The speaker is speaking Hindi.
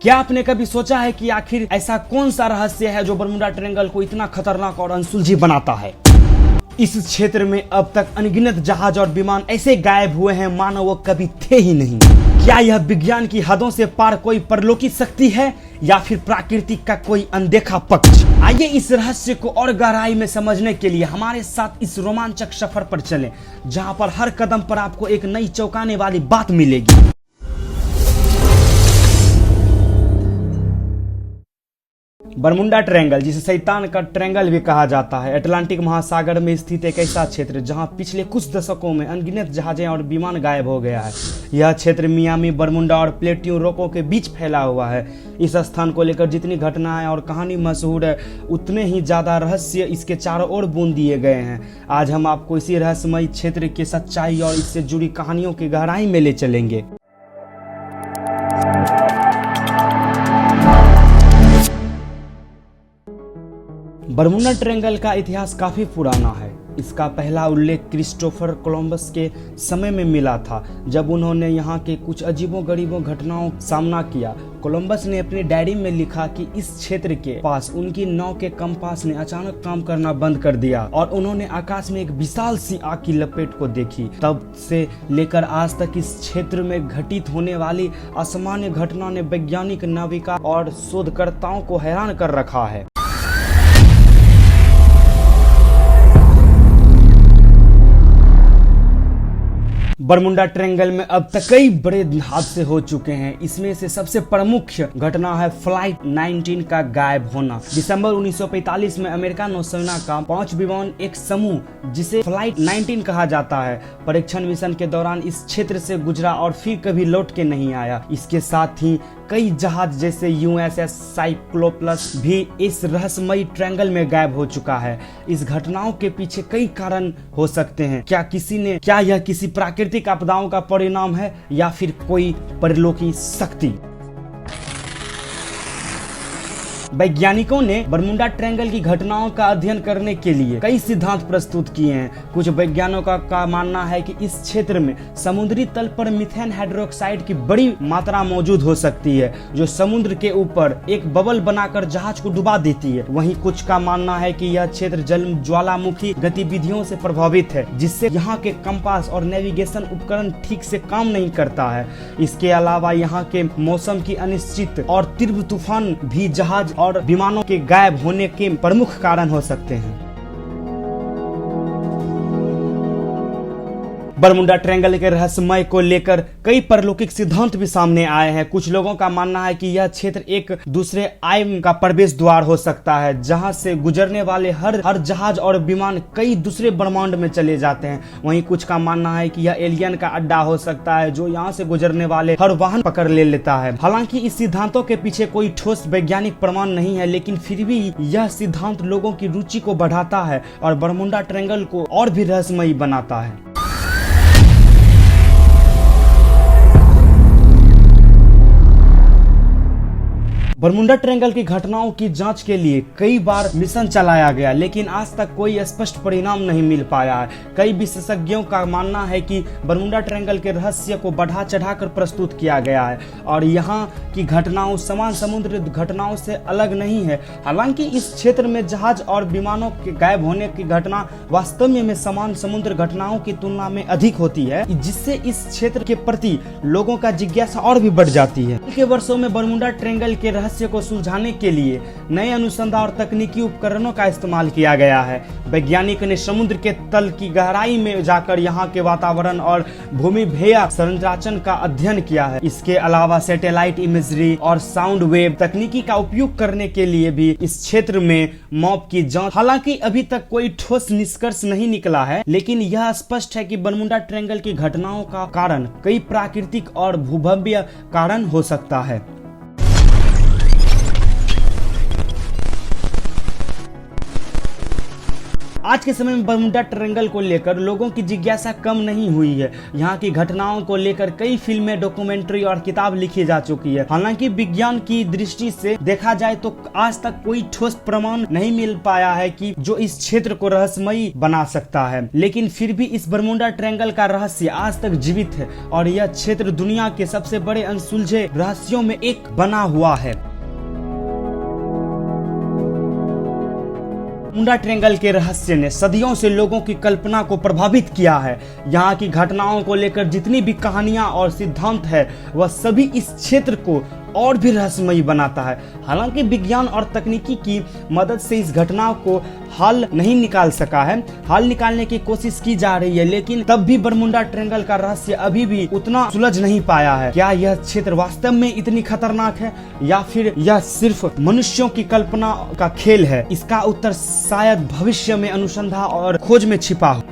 क्या आपने कभी सोचा है कि आखिर ऐसा कौन सा रहस्य है जो बरमूडा ट्रायंगल को इतना खतरनाक और अनसुलझी बनाता है? इस क्षेत्र में अब तक अनगिनत जहाज और विमान ऐसे गायब हुए हैं मानो वो कभी थे ही नहीं। क्या यह विज्ञान की हदों से पार कोई परलौकिक शक्ति है या फिर प्रकृति का कोई अनदेखा पक्ष? आइए इस रहस्य को और गहराई में समझने के लिए हमारे साथ इस रोमांचक सफर पर चलें, जहां पर हर कदम पर आपको एक नई चौंकाने वाली बात मिलेगी। बरमूडा ट्रायंगल, जिसे शैतान का ट्रायंगल भी कहा जाता है, अटलांटिक महासागर में स्थित एक ऐसा क्षेत्र जहां पिछले कुछ दशकों में अनगिनत जहाजें और विमान गायब हो गया है। यह क्षेत्र मियामी, बरमूडा और प्लेट्यू रोको के बीच फैला हुआ है। इस स्थान को लेकर जितनी घटनाएं और कहानी मशहूर है, उतने ही ज्यादा रहस्य इसके चारों ओर बूंद दिए गए हैं। आज हम आपको इसी रहस्यमयी क्षेत्र की सच्चाई और इससे जुड़ी कहानियों की गहराई में ले चलेंगे। बरमूडा ट्रायंगल का इतिहास काफी पुराना है। इसका पहला उल्लेख क्रिस्टोफर कोलंबस के समय में मिला था, जब उन्होंने यहाँ के कुछ अजीबोगरीबों घटनाओं का सामना किया। कोलंबस ने अपनी डायरी में लिखा कि इस क्षेत्र के पास उनकी नाव के कंपास ने अचानक काम करना बंद कर दिया और उन्होंने आकाश में एक विशाल सी आग की लपेट को देखी। तब से लेकर आज तक इस क्षेत्र में घटित होने वाली असामान्य घटना ने वैज्ञानिक, नाविका और शोधकर्ताओं को हैरान कर रखा है। बरमूडा ट्रायंगल में अब तक कई बड़े हादसे हो चुके हैं। इसमें से सबसे प्रमुख घटना है फ्लाइट 19 का गायब होना। दिसंबर 1945 में अमेरिका नौसेना का 5 विमान एक समूह, जिसे फ्लाइट 19 कहा जाता है, परीक्षण मिशन के दौरान इस क्षेत्र से गुजरा और फिर कभी लौट के नहीं आया। इसके साथ ही कई जहाज जैसे USS साइक्लोप्स भी इस रहस्यमयी ट्रायंगल में गायब हो चुका है। इस घटनाओं के पीछे कई कारण हो सकते हैं। क्या यह किसी प्राकृतिक आपदाओं का परिणाम है या फिर कोई परलौकिक शक्ति? वैज्ञानिकों ने बरमूडा ट्रायंगल की घटनाओं का अध्ययन करने के लिए कई सिद्धांत प्रस्तुत किए हैं। कुछ वैज्ञानिकों का मानना है कि इस क्षेत्र में समुद्री तल पर मीथेन हाइड्रोक्साइड की बड़ी मात्रा मौजूद हो सकती है, जो समुद्र के ऊपर एक बबल बनाकर जहाज को डुबा देती है। वहीं कुछ का मानना है कि यह क्षेत्र जल ज्वालामुखी गतिविधियों से प्रभावित है, जिससे यहाँ के कंपास और नेविगेशन उपकरण ठीक से काम नहीं करता है। इसके अलावा यहाँ के मौसम की अनिश्चित और तीव्र तूफान भी जहाज और विमानों के गायब होने के प्रमुख कारण हो सकते हैं। बरमूडा ट्रायंगल के रहस्यमय को लेकर कई परलौकिक सिद्धांत भी सामने आए हैं। कुछ लोगों का मानना है कि यह क्षेत्र एक दूसरे आयाम का प्रवेश द्वार हो सकता है, जहां से गुजरने वाले हर जहाज और विमान कई दूसरे ब्रह्मांड में चले जाते हैं। वहीं कुछ का मानना है कि यह एलियन का अड्डा हो सकता है, जो यहां से गुजरने वाले हर वाहन पकड़ ले लेता है। हालांकि इस सिद्धांतों के पीछे कोई ठोस वैज्ञानिक प्रमाण नहीं है, लेकिन फिर भी यह सिद्धांत लोगों की रुचि को बढ़ाता है और बरमूडा ट्रायंगल को और भी रहस्यमयी बनाता है। बरमूडा ट्रायंगल की घटनाओं की जांच के लिए कई बार मिशन चलाया गया, लेकिन आज तक कोई स्पष्ट परिणाम नहीं मिल पाया है। कई विशेषज्ञों का मानना है कि बरमूडा ट्रायंगल के रहस्य को बढ़ा चढ़ाकर प्रस्तुत किया गया है और यहाँ की घटनाओं समान समुद्री घटनाओं से अलग नहीं है। हालांकि इस क्षेत्र में जहाज और विमानों के गायब होने की घटना वास्तव में समान समुद्र घटनाओं की तुलना में अधिक होती है, जिससे इस क्षेत्र के प्रति लोगों का जिज्ञासा और भी बढ़ जाती है। पिछले वर्षों में बरमूडा ट्रायंगल के रहस्य को सुलझाने के लिए नए अनुसंधान और तकनीकी उपकरणों का इस्तेमाल किया गया है। वैज्ञानिक ने समुद्र के तल की गहराई में जाकर यहाँ के वातावरण और भूमिभेय संरचना का अध्ययन किया है। इसके अलावा सैटेलाइट इमेजरी और साउंड वेव तकनीकी का उपयोग करने के लिए भी इस क्षेत्र में मॉप की जांच। हालांकि अभी तक कोई ठोस निष्कर्ष नहीं निकला है, लेकिन यह स्पष्ट है कि बरमूडा ट्रायंगल की घटनाओं का कारण कई प्राकृतिक और भूभव्य कारण हो सकता है। आज के समय में बरमुडा ट्रायंगल को लेकर लोगों की जिज्ञासा कम नहीं हुई है। यहाँ की घटनाओं को लेकर कई फिल्में, डॉक्यूमेंट्री और किताब लिखी जा चुकी है। हालांकि विज्ञान की दृष्टि से देखा जाए तो आज तक कोई ठोस प्रमाण नहीं मिल पाया है कि जो इस क्षेत्र को रहस्यमयी बना सकता है, लेकिन फिर भी इस बरमुडा ट्रायंगल का रहस्य आज तक जीवित है और यह क्षेत्र दुनिया के सबसे बड़े अनसुलझे रहस्यों में एक बना हुआ है। बरमुडा ट्रायंगल के रहस्य ने सदियों से लोगों की कल्पना को प्रभावित किया है। यहाँ की घटनाओं को लेकर जितनी भी कहानियां और सिद्धांत है वह सभी इस क्षेत्र को और भी रहस्यमयी बनाता है। हालांकि विज्ञान और तकनीकी की मदद से इस घटना को हल नहीं निकाल सका है, हल निकालने की कोशिश की जा रही है, लेकिन तब भी बरमुडा ट्रायंगल का रहस्य अभी भी उतना सुलझ नहीं पाया है। क्या यह क्षेत्र वास्तव में इतनी खतरनाक है या फिर यह सिर्फ मनुष्यों की कल्पना का खेल है? इसका उत्तर शायद भविष्य में अनुसंधान और खोज में छिपा हो।